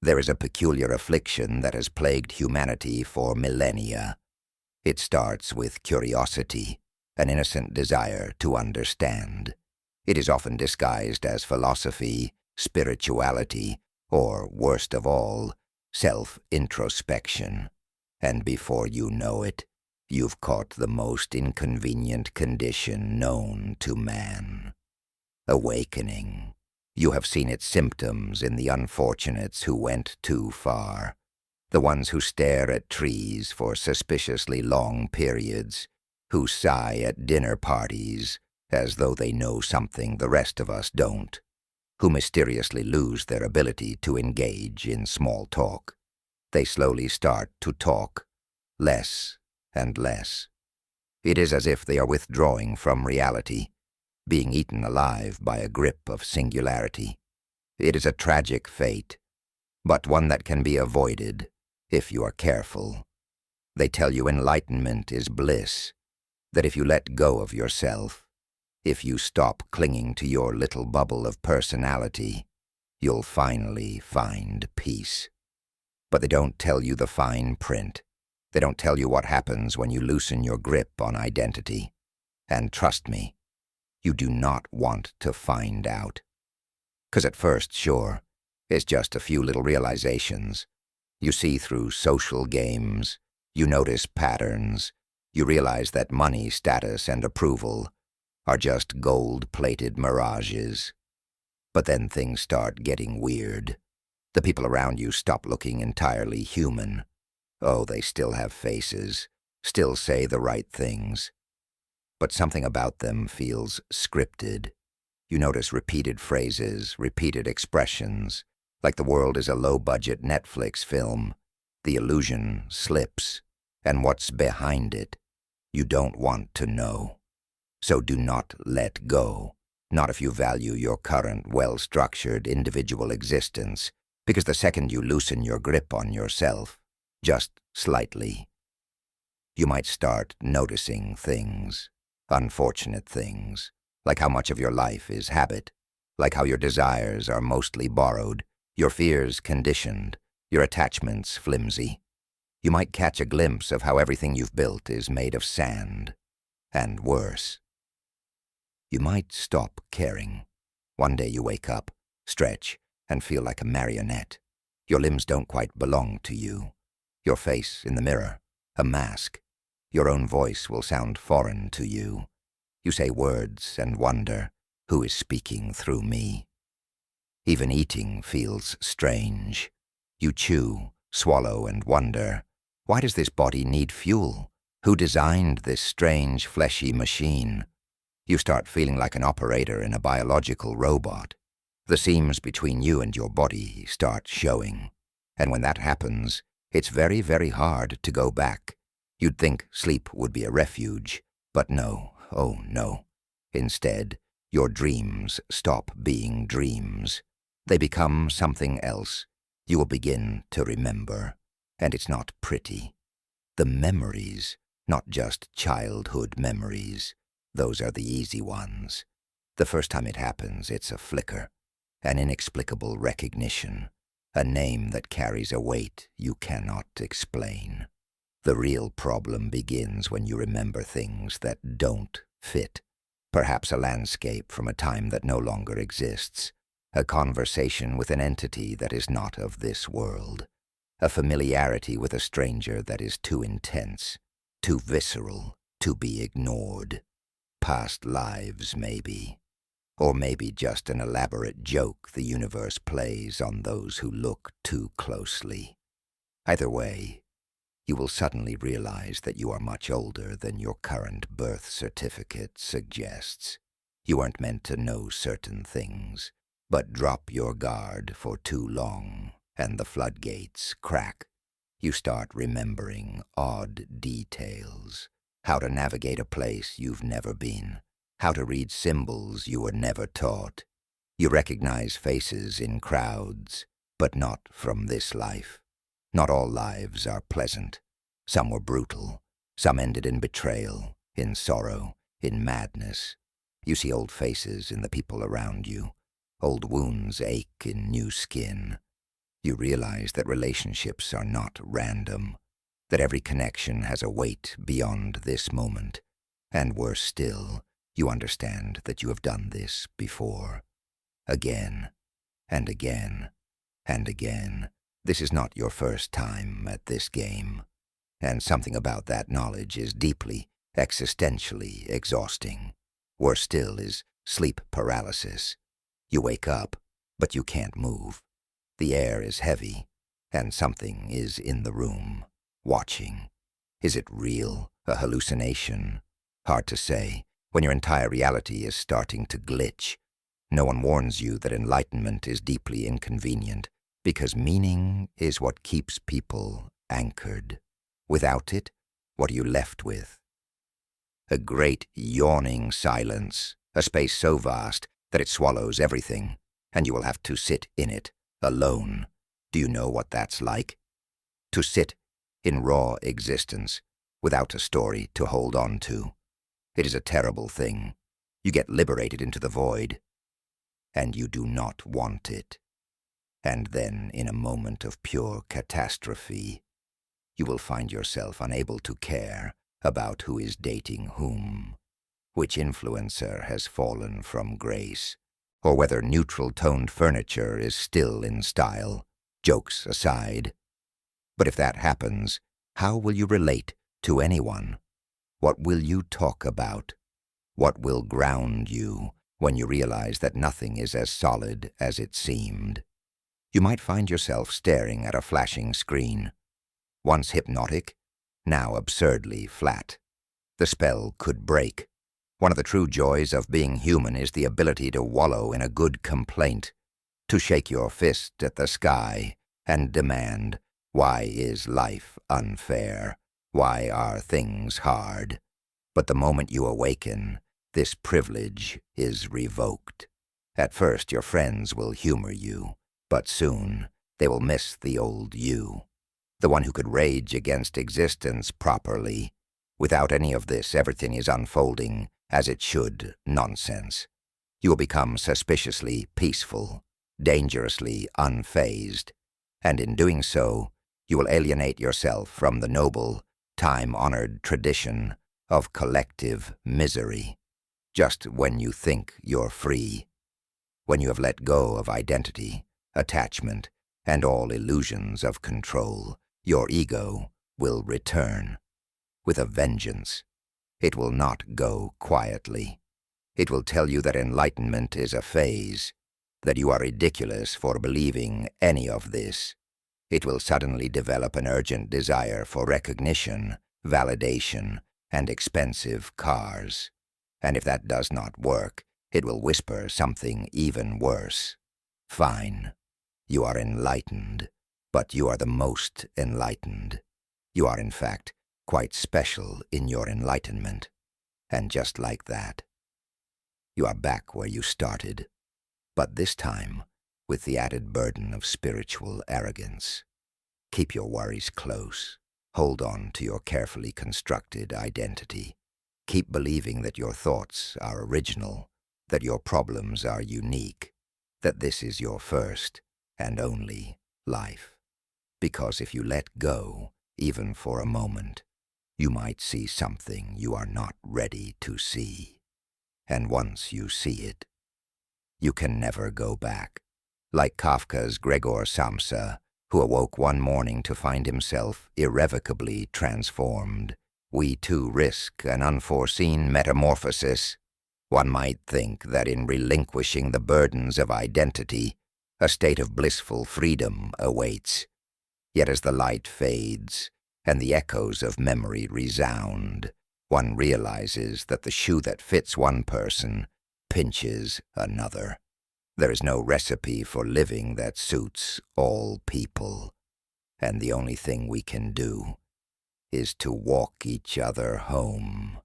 There is a peculiar affliction that has plagued humanity for millennia. It starts with curiosity, an innocent desire to understand. It is often disguised as philosophy, spirituality, or, worst of all, self-introspection. And before you know it, you've caught the most inconvenient condition known to man. Awakening. You have seen its symptoms in the unfortunates who went too far, the ones who stare at trees for suspiciously long periods, who sigh at dinner parties as though they know something the rest of us don't, who mysteriously lose their ability to engage in small talk. They slowly start to talk, less and less. It is as if they are withdrawing from reality, being eaten alive by a grip of singularity. It is a tragic fate, but one that can be avoided if you are careful. They tell you enlightenment is bliss, that if you let go of yourself, if you stop clinging to your little bubble of personality, you'll finally find peace. But they don't tell you the fine print. They don't tell you what happens when you loosen your grip on identity. And trust me, you do not want to find out. 'Cause at first, sure, it's just a few little realizations. You see through social games, you notice patterns, you realize that money, status, and approval are just gold-plated mirages. But then things start getting weird. The people around you stop looking entirely human. Oh, they still have faces, still say the right things. But something about them feels scripted. You notice repeated phrases, repeated expressions, like the world is a low-budget Netflix film. The illusion slips, and what's behind it, you don't want to know. So do not let go, not if you value your current well-structured individual existence, because the second you loosen your grip on yourself, just slightly, you might start noticing things. Unfortunate things, like how much of your life is habit, like how your desires are mostly borrowed, your fears conditioned, your attachments flimsy. You might catch a glimpse of how everything you've built is made of sand, and worse. You might stop caring. One day you wake up, stretch, and feel like a marionette. Your limbs don't quite belong to you. Your face in the mirror, a mask. Your own voice will sound foreign to you. You say words and wonder, who is speaking through me? Even eating feels strange. You chew, swallow, and wonder, why does this body need fuel? Who designed this strange, fleshy machine? You start feeling like an operator in a biological robot. The seams between you and your body start showing. And when that happens, it's very, very hard to go back. You'd think sleep would be a refuge, but no, oh no. Instead, your dreams stop being dreams. They become something else. You will begin to remember, and it's not pretty. The memories, not just childhood memories, those are the easy ones. The first time it happens, it's a flicker, an inexplicable recognition, a name that carries a weight you cannot explain. The real problem begins when you remember things that don't fit. Perhaps a landscape from a time that no longer exists, a conversation with an entity that is not of this world, a familiarity with a stranger that is too intense, too visceral, to be ignored. Past lives, maybe. Or maybe just an elaborate joke the universe plays on those who look too closely. Either way, you will suddenly realize that you are much older than your current birth certificate suggests. You aren't meant to know certain things, but drop your guard for too long, and the floodgates crack. You start remembering odd details, how to navigate a place you've never been, how to read symbols you were never taught. You recognize faces in crowds, but not from this life. Not all lives are pleasant. Some were brutal. Some ended in betrayal, in sorrow, in madness. You see old faces in the people around you. Old wounds ache in new skin. You realize that relationships are not random, that every connection has a weight beyond this moment, and worse still, you understand that you have done this before. Again, and again, and again. This is not your first time at this game, and something about that knowledge is deeply, existentially exhausting. Worse still is sleep paralysis. You wake up, but you can't move. The air is heavy, and something is in the room, watching. Is it real, a hallucination? Hard to say, when your entire reality is starting to glitch. No one warns you that enlightenment is deeply inconvenient, because meaning is what keeps people anchored. Without it, what are you left with? A great yawning silence, a space so vast that it swallows everything, and you will have to sit in it, alone. Do you know what that's like? To sit in raw existence, without a story to hold on to. It is a terrible thing. You get liberated into the void, and you do not want it. And then, in a moment of pure catastrophe, you will find yourself unable to care about who is dating whom, which influencer has fallen from grace, or whether neutral-toned furniture is still in style, jokes aside. But if that happens, how will you relate to anyone? What will you talk about? What will ground you when you realize that nothing is as solid as it seemed? You might find yourself staring at a flashing screen, once hypnotic, now absurdly flat. The spell could break. One of the true joys of being human is the ability to wallow in a good complaint, to shake your fist at the sky and demand, why is life unfair? Why are things hard? But the moment you awaken, this privilege is revoked. At first, your friends will humor you, but soon they will miss the old you, the one who could rage against existence properly. Without any of this, everything is unfolding as it should nonsense. You will become suspiciously peaceful, dangerously unfazed, and in doing so, you will alienate yourself from the noble, time-honored tradition of collective misery. Just when you think you're free, when you have let go of identity, attachment, and all illusions of control, your ego will return with a vengeance. It will not go quietly. It will tell you that enlightenment is a phase, that you are ridiculous for believing any of this. It will suddenly develop an urgent desire for recognition, validation, and expensive cars. And if that does not work, it will whisper something even worse. Fine, you are enlightened, but you are the most enlightened. You are, in fact, quite special in your enlightenment. And just like that, you are back where you started, but this time with the added burden of spiritual arrogance. Keep your worries close. Hold on to your carefully constructed identity. Keep believing that your thoughts are original, that your problems are unique, that this is your first and only life. Because if you let go, even for a moment, you might see something you are not ready to see. And once you see it, you can never go back. Like Kafka's Gregor Samsa, who awoke one morning to find himself irrevocably transformed, we too risk an unforeseen metamorphosis. One might think that in relinquishing the burdens of identity, a state of blissful freedom awaits. Yet as the light fades, and the echoes of memory resound, one realizes that the shoe that fits one person pinches another. There is no recipe for living that suits all people, and the only thing we can do is to walk each other home.